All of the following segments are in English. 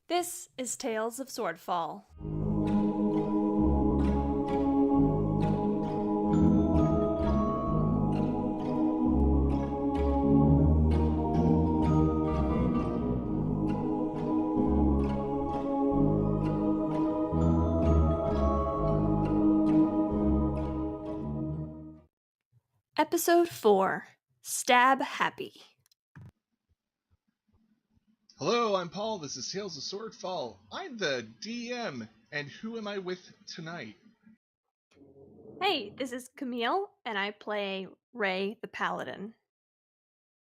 This is Tales of Swordfall. Episode 4, Stab Happy. Hello, I'm Paul. This is Tales of Swordfall. I'm the DM, and who am I with tonight? Hey, this is Camille, and I play Ray the Paladin.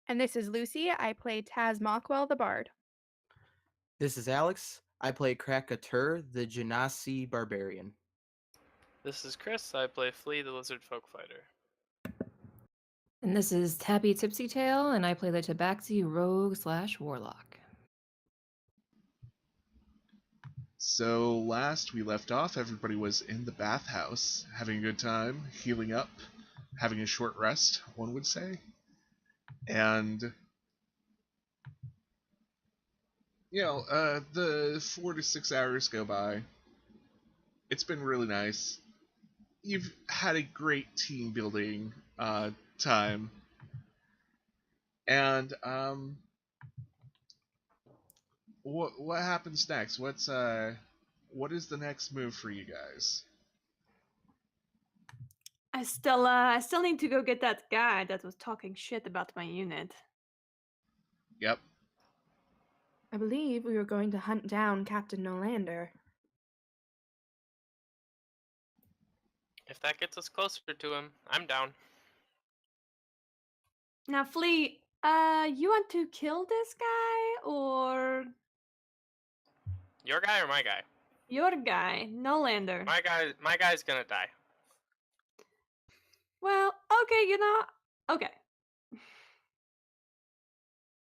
And this is Lucy. I play Taz Mockwell the Bard. This is Alex. I play Krakatur, the Genasi Barbarian. This is Chris. I play Flea, the Lizard Folk Fighter. And this is Tabby Tipsytail, and I play the Tabaxi Rogue/Warlock. So, last we left off, everybody was in the bathhouse, having a good time, healing up, having a short rest, one would say. And, the 4 to 6 hours go by. It's been really nice. You've had a great team building time. And, what happens next? What is the next move for you guys? I still need to go get that guy that was talking shit about my unit. Yep. I believe we were going to hunt down Captain Nolander. If that gets us closer to him, I'm down. Now, Flea, you want to kill this guy or Your guy or my guy? your guy, Nolander? My guy's gonna die. Well, okay, okay.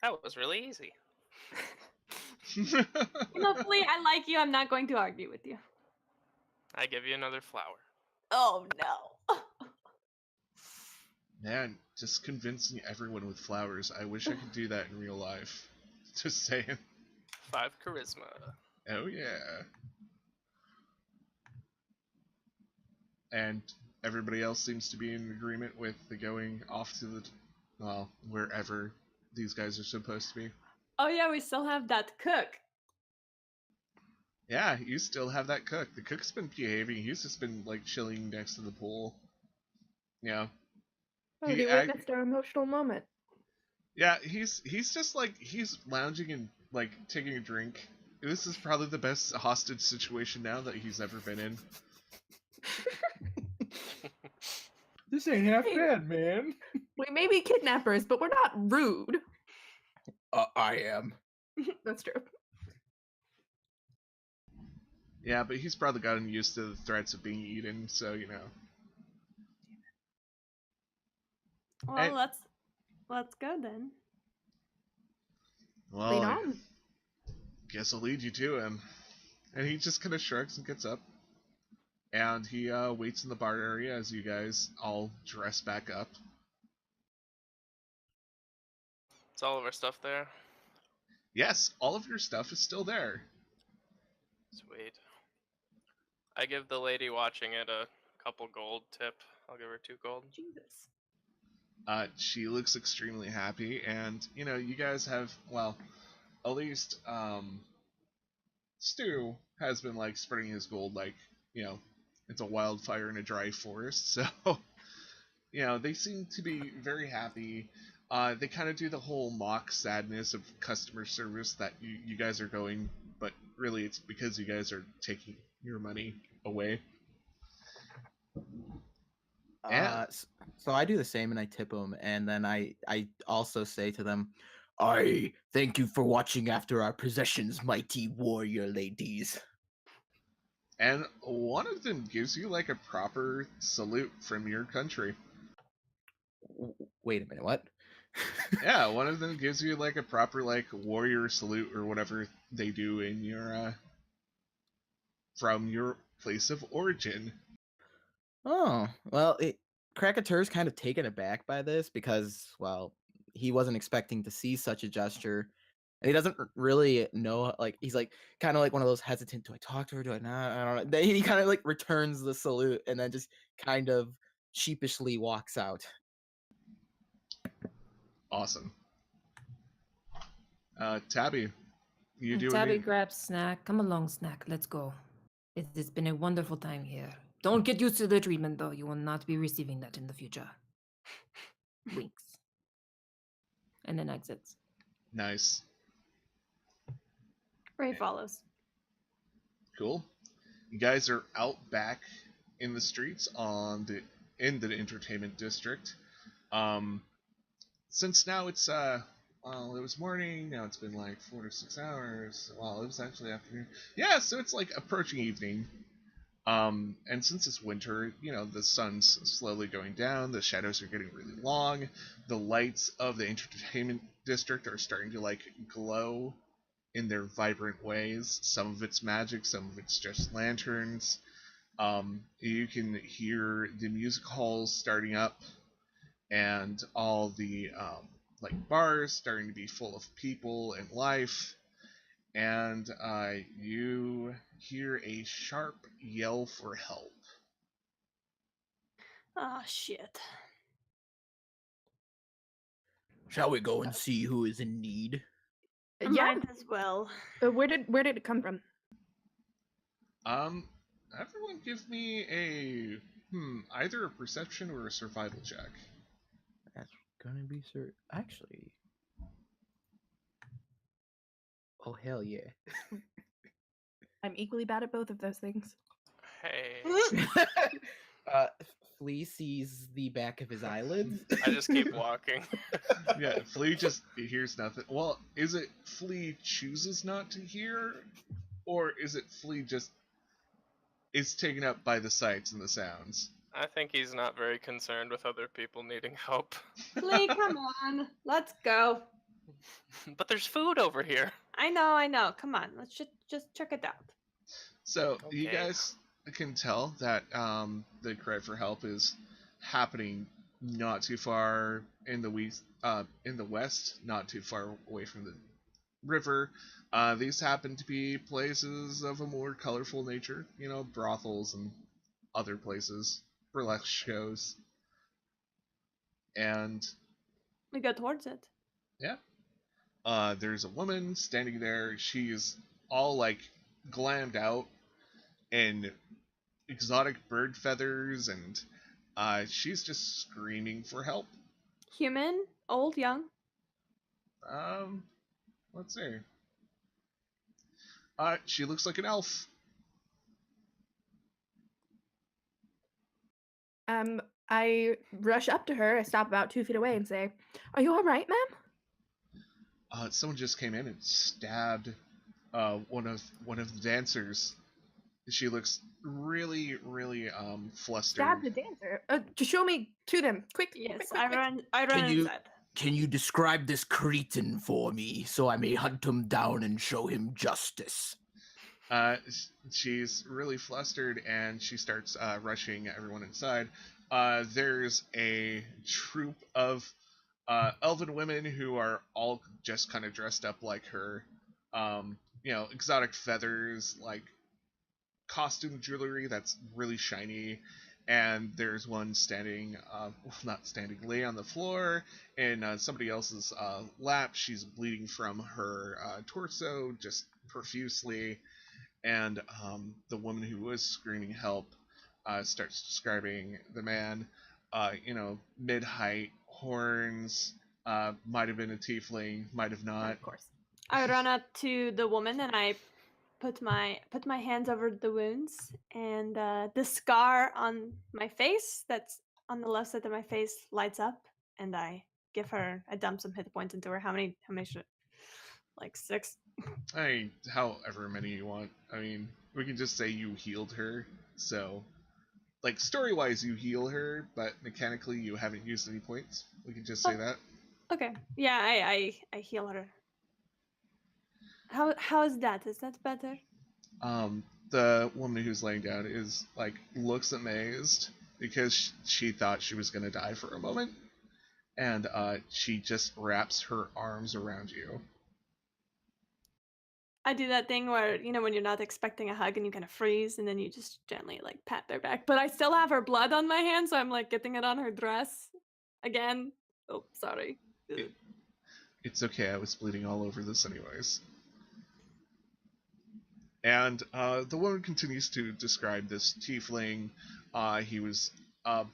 That was really easy. Flea, I like you. I'm not going to argue with you. I give you another flower. Oh no. Man, just convincing everyone with flowers. I wish I could do that in real life. Just saying. 5 charisma. Oh yeah. And everybody else seems to be in agreement with the going off to wherever these guys are supposed to be. Oh yeah, we still have that cook. Yeah, you still have that cook. The cook's been behaving. He's just been like chilling next to the pool. Yeah. Oh, we witnessed our emotional moment. Yeah, he's just like he's lounging and like taking a drink. This is probably the best hostage situation now that he's ever been in. This ain't half bad, man. We may be kidnappers, but we're not rude. I am. That's true. Yeah, but he's probably gotten used to the threats of being eaten, so you know. Well, let's go then. Well, Lead on. Guess I'll lead you to him. And he just kind of shrugs and gets up. And he waits in the bar area as you guys all dress back up. Is all of our stuff there? Yes, all of your stuff is still there. Sweet. I give the lady watching it a couple gold tip. I'll give her 2 gold. Jesus. She looks extremely happy, and you guys have, well, at least Stu has been like spreading his gold like it's a wildfire in a dry forest. So they seem to be very happy. They kind of do the whole mock sadness of customer service that you guys are going, but really it's because you guys are taking your money away. So I do the same and I tip them, and then I also say to them, I thank you for watching after our possessions, mighty warrior ladies. And one of them gives you like a proper salute from your country. Wait a minute, what? Yeah, one of them gives you like a proper like warrior salute or whatever they do in your from your place of origin. Oh, well, Krakatur's kind of taken aback by this because, well, he wasn't expecting to see such a gesture. And he doesn't really know, like, he's like kind of like one of those hesitant, do I talk to her? Do I not? I don't know. Then he kind of like returns the salute and then just kind of sheepishly walks out. Awesome. Tabby, you do Tabby it. grabs Snack. Come along, Snack. Let's go. It has been a wonderful time here. Don't get used to the treatment, though. You will not be receiving that in the future. Winks. And then exits. Nice. Ray follows. Cool. You guys are out back in the streets in the entertainment district. Since now it's well, it was morning, now it's been like 4 to 6 hours. Well, it was actually afternoon. Yeah, so it's like approaching evening. And since it's winter, the sun's slowly going down, the shadows are getting really long, the lights of the entertainment district are starting to like glow in their vibrant ways. Some of it's magic, some of it's just lanterns. You can hear the music halls starting up, and all the like bars starting to be full of people and life. And you hear a sharp yell for help. Oh, shit. Shall we go and see who is in need? Yeah. Might as well. Where did it come from? Everyone give me a either a perception or a survival check. That's gonna be actually. Oh hell yeah. I'm equally bad at both of those things. Hey. Flea sees the back of his eyelids. I just keep walking. Yeah, Flea just hears nothing. Well, is it Flea chooses not to hear, or is it Flea just is taken up by the sights and the sounds? I think he's not very concerned with other people needing help. Flea, come on. Let's go. But there's food over here. I know. Come on. Let's just check it out. So you Okay. guys can tell that the cry for help is happening not too far in the west, not too far away from the river. These happen to be places of a more colorful nature, brothels and other places, burlesque shows. And We go towards it. yeah, there's a woman standing there. She's all like glammed out in exotic bird feathers, and she's just screaming for help. Human? Old? Young? Let's see. She looks like an elf. I rush up to her. I stop about 2 feet away and say, "Are you all right, ma'am?" Someone just came in and stabbed one of the dancers. She looks really, really flustered. Stab the dancer. Just show me to them, quick. Yes, quick, I quick. run inside. Can you describe this cretin for me, so I may hunt him down and show him justice? She's really flustered, and she starts rushing everyone inside. There's a troop of elven women who are all just kind of dressed up like her. Exotic feathers, like costume jewelry that's really shiny. And there's one standing, not standing, lay on the floor in somebody else's lap. She's bleeding from her torso just profusely. And the woman who was screaming help starts describing the man, mid-height, horns, might have been a tiefling, might have not. Of course. I run up to the woman and I put my hands over the wounds, and the scar on my face that's on the left side of my face lights up, and I dump some hit points into her. How many should, like 6? However many you want. I mean, we can just say you healed her. So, like, story-wise, you heal her, but mechanically, you haven't used any points. We can just say that. Okay. Yeah, I heal her. How is that? Is that better? The woman who's laying down is, like, looks amazed because she thought she was going to die for a moment. And she just wraps her arms around you. I do that thing where, when you're not expecting a hug and you kind of freeze and then you just gently like pat their back. But I still have her blood on my hand, so I'm like getting it on her dress again. Oh, sorry. It- It's okay, I was bleeding all over this anyways. And the woman continues to describe this tiefling. He was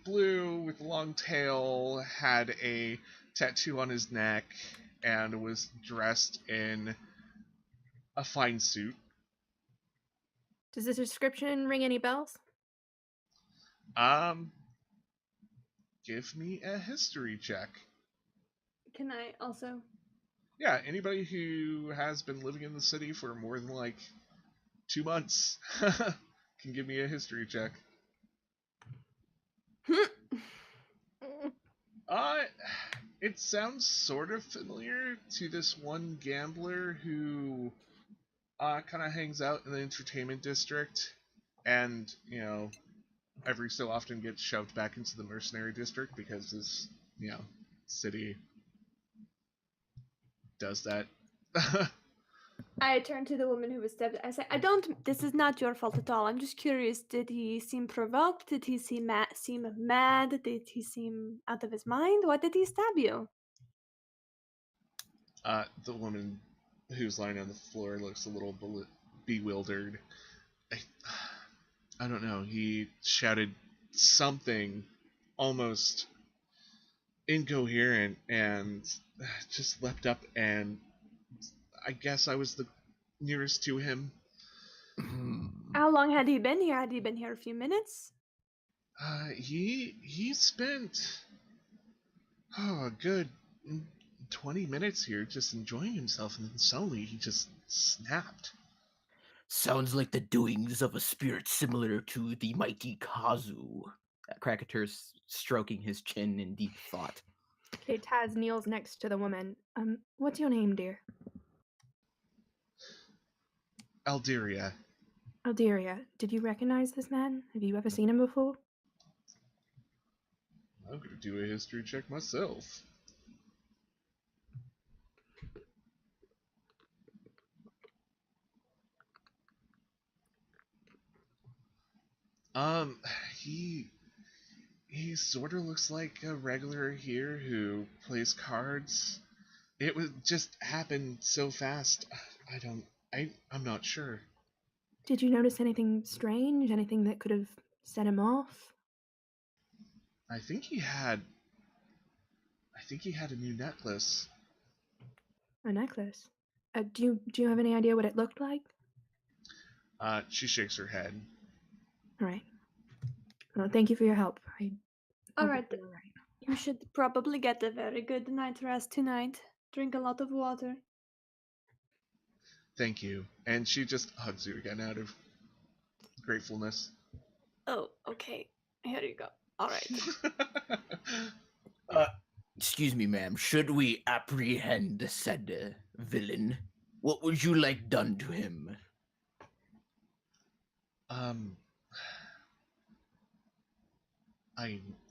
blue with a long tail, had a tattoo on his neck, and was dressed in a fine suit. Does the description ring any bells? Give me a history check. Can I also? Yeah, anybody who has been living in the city for more than like 2 months can give me a history check. It sounds sort of familiar to this one gambler who kind of hangs out in the entertainment district and, every so often gets shoved back into the mercenary district because this, city does that. I turn to the woman who was stabbed. I say, this is not your fault at all. I'm just curious. Did he seem provoked? Did he seem mad? Did he seem out of his mind? Why did he stab you? The woman who's lying on the floor looks a little bewildered. I don't know. He shouted something almost incoherent and just leapt up, and I guess I was the nearest to him. How long had he been here? Had he been here a few minutes? He spent a good 20 minutes here just enjoying himself, and then suddenly he just snapped. Sounds like the doings of a spirit similar to the mighty Kazu. Krakater's stroking his chin in deep thought. Okay, Taz kneels next to the woman. What's your name, dear? Alderia. Alderia. Did you recognize this man? Have you ever seen him before? I'm gonna do a history check myself. He sort of looks like a regular here who plays cards. It would just happen so fast. I'm not sure. Did you notice anything strange? Anything that could have set him off? I think he had a new necklace. A necklace. Do you have any idea what it looked like? She shakes her head. All right. Well, thank you for your help. All hope right. you're all right. You should probably get a very good night's rest tonight. Drink a lot of water. Thank you. And she just hugs you again out of gratefulness. Oh, okay. Here you go. All right. Excuse me, ma'am. Should we apprehend the said villain? What would you like done to him?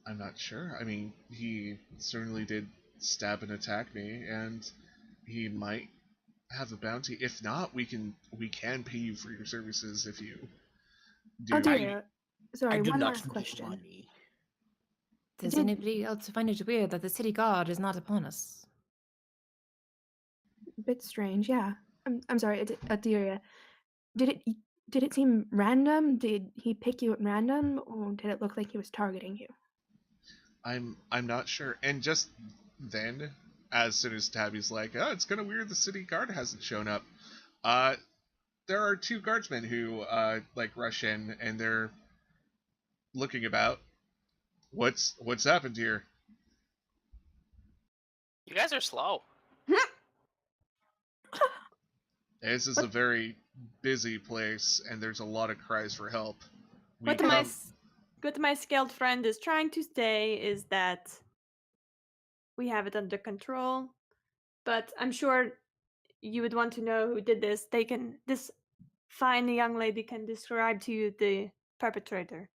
I'm not sure. I mean, he certainly did stab and attack me, and he might have a bounty. If not, we can pay you for your services if you do. Alderia, sorry, I do one not last need question. money. Does Did- anybody else find it weird that the city guard is not upon us? A bit strange, yeah. I'm sorry, Alderia. Did it seem random? Did he pick you at random, or did it look like he was targeting you? I'm not sure. And just then, as soon as Tabby's like, "Oh, it's kind of weird the city guard hasn't shown up," there are two guardsmen who rush in, and they're looking about. What's happened here? You guys are slow. This is a very busy place, and there's a lot of cries for help. What my scaled friend is trying to say is that we have it under control, but I'm sure you would want to know who did this. This fine young lady can describe to you the perpetrator,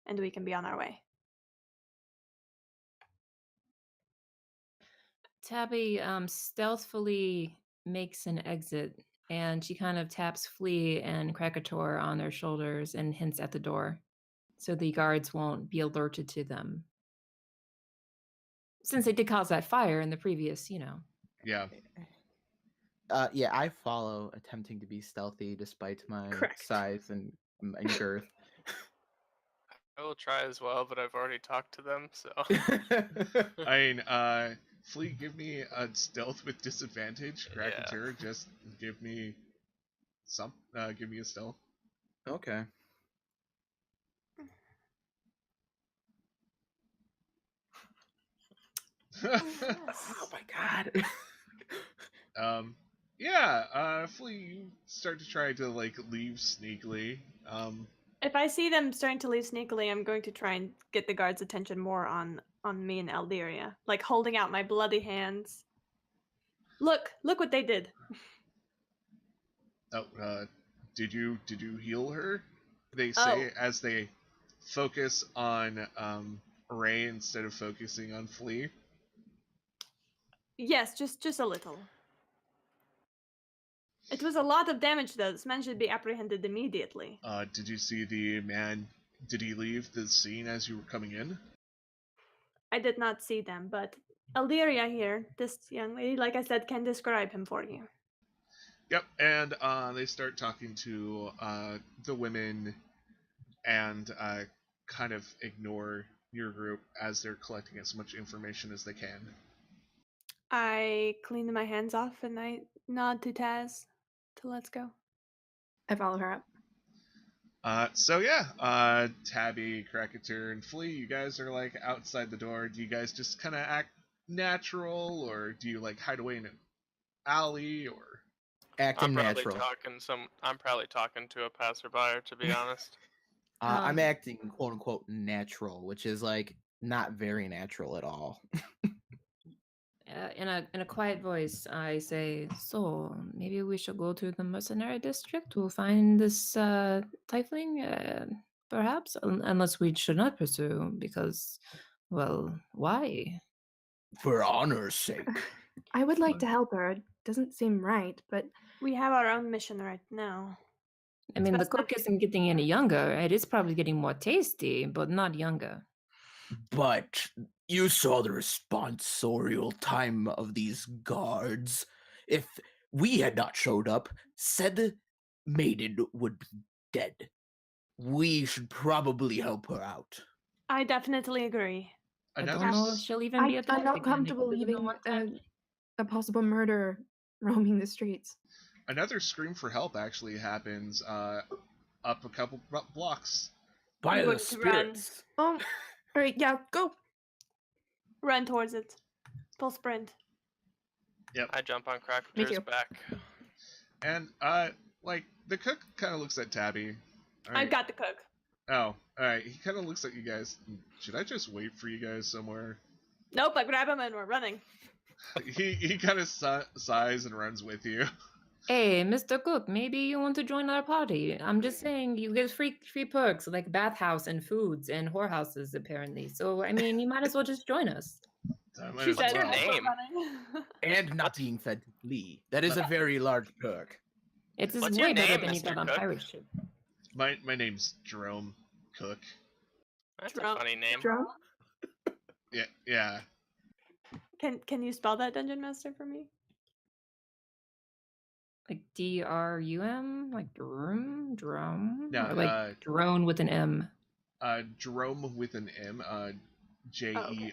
and we can be on our way. Tabby stealthily makes an exit and she kind of taps Flea and Krakator on their shoulders and hints at the door, so the guards won't be alerted to them. Since they did cause that fire in the previous, Yeah. Yeah, I follow, attempting to be stealthy despite my Correct. size and girth. I will try as well, but I've already talked to them, so. I mean, Flea, give me a stealth with disadvantage. Racketeer, just give me give me a stealth. Okay. Oh my god. Yeah, Flea, you start to try to like leave sneakily. If I see them starting to leave sneakily, I'm going to try and get the guards' attention more on me and Eldiria, like holding out my bloody hands. Look what they did. Oh, did you heal her? They say as they focus on Ray instead of focusing on Flea. Yes, just a little. It was a lot of damage, though. This man should be apprehended immediately. Did you see the man? Did he leave the scene as you were coming in? I did not see them, but Eldiria here, this young lady, like I said, can describe him for you. Yep, and they start talking to the women and kind of ignore your group as they're collecting as much information as they can. I clean my hands off and I nod to Taz to let's go. I follow her up. So yeah, Tabby, Krakatur, and Flea, you guys are like outside the door. Do you guys just kind of act natural, or do you like hide away in an alley, or? Acting I'm probably natural. I'm probably talking to a passerby, to be honest. I'm acting quote unquote natural, which is like not very natural at all. In a quiet voice, I say, "So maybe we should go to the mercenary district to find this tiefling, perhaps, unless we should not pursue, because, well, why?" For honor's sake. I would like to help her. It doesn't seem right, but We have our own mission right now. I mean, the best not cook isn't getting any younger. It is probably getting more tasty, but not younger. But you saw the responsorial time of these guards. If we had not showed up, said maiden would be dead. We should probably help her out. I definitely agree. I don't know if she'll even be a I'm not again. comfortable It could've been leaving one-time a possible murderer roaming the streets. Another scream for help actually happens up a couple blocks. By I'm the going to run. spirits. All right, yeah, go. Run towards it. Full sprint. I jump on Me Krakator's too. back. And like the cook kind of looks at Tabby. All I've got the cook. Oh, alright. He kind of looks at you guys. Should I just wait for you guys somewhere? Nope, I grab him and we're running. he kind of sighs and runs with you. Hey, Mr. Cook, maybe you want to join our party. I'm just saying, you get free perks like bathhouse and foods and whorehouses, apparently. So, I mean, you might as well just join us. Might She as said your well. also name? running. And not being fed to Flea. That is a very large perk. It's What's way your better name, than you Mr. got on Cook? pirate ship. My name's Jerome Cook. That's Drunk. a funny name. Drunk? Yeah. Can you spell that, Dungeon Master, for me? Like DRUM? Like drum? Drum? No, Or like drone with an M? Jerome with an M. Jerome.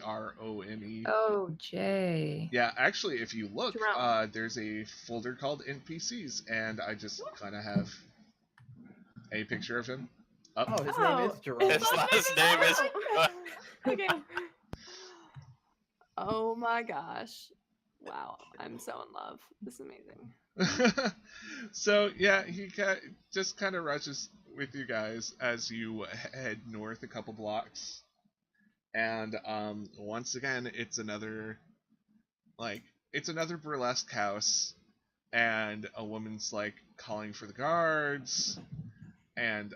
Oh, J. Yeah, actually, if you look, Jerome. there's a folder called NPCs, and I just kind of have a picture of him. Up. Oh, his name is Jerome. His last name is Okay. Oh my gosh. Wow, I'm so in love. This is amazing. So yeah, he just kind of rushes with you guys as you head north a couple blocks, and once again it's another burlesque house, and a woman's like calling for the guards, and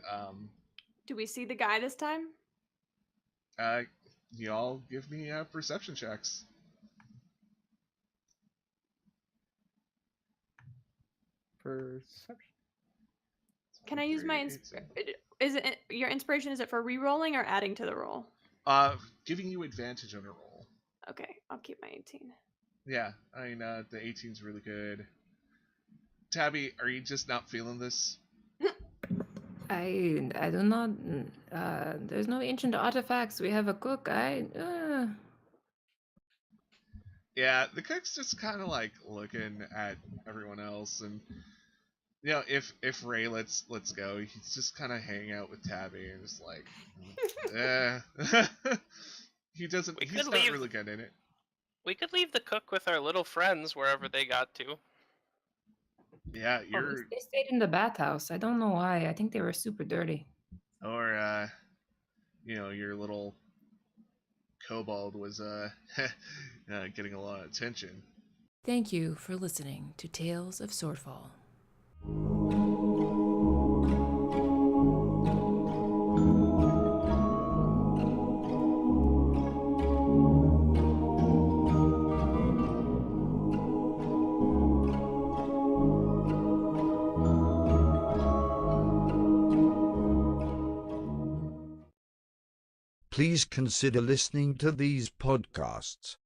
Do we see the guy this time? y'all give me perception checks. Perception. Can I use my 18. is it your inspiration? Is it for re-rolling or adding to the roll? Giving you advantage on a roll. Okay, I'll keep my 18. Yeah, I mean, the 18's really good. Tabby, are you just not feeling this? I do not. There's no ancient artifacts. We have a cook. Yeah, the cook's just kind of like looking at everyone else, and you know, if Ray lets go, he's just kind of hanging out with Tabby and just like, he doesn't. We He's could not leave. really good in it. We could leave the cook with our little friends wherever they got to. Yeah, They stayed in the bathhouse. I don't know why. I think they were super dirty. or you know, your little kobold was getting a lot of attention. Thank you for listening to Tales of Swordfall. Please consider listening to these podcasts.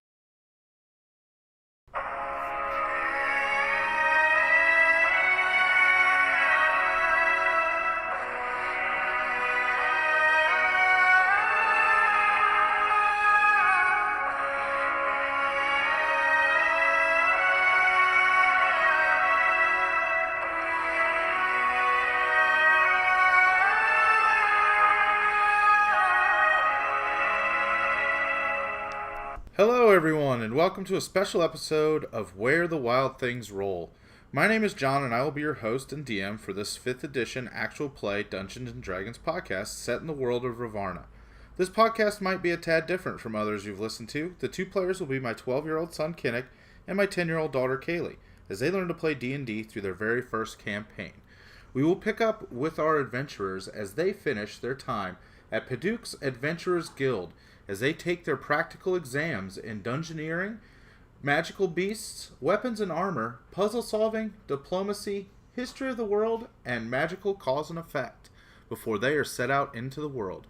Hello, everyone, and welcome to a special episode of Where the Wild Things Roll. My name is John, and I will be your host and DM for this 5th edition actual play Dungeons & Dragons podcast set in the world of Ravarna. This podcast might be a tad different from others you've listened to. The two players will be my 12-year-old son, Kinnick, and my 10-year-old daughter, Kaylee, as they learn to play D&D through their very first campaign. We will pick up with our adventurers as they finish their time at Paduke's Adventurers Guild, as they take their practical exams in dungeoneering, magical beasts, weapons and armor, puzzle solving, diplomacy, history of the world, and magical cause and effect before they are set out into the world.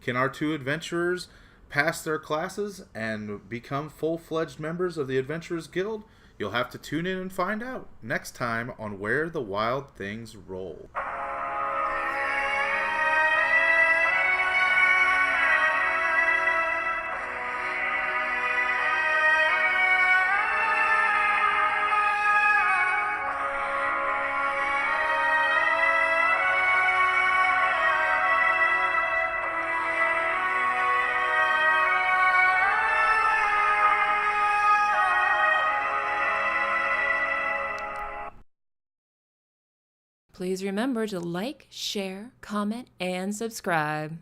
Can our two adventurers pass their classes and become full-fledged members of the Adventurers Guild? You'll have to tune in and find out next time on Where the Wild Things Roll. Please remember to like, share, comment, and subscribe.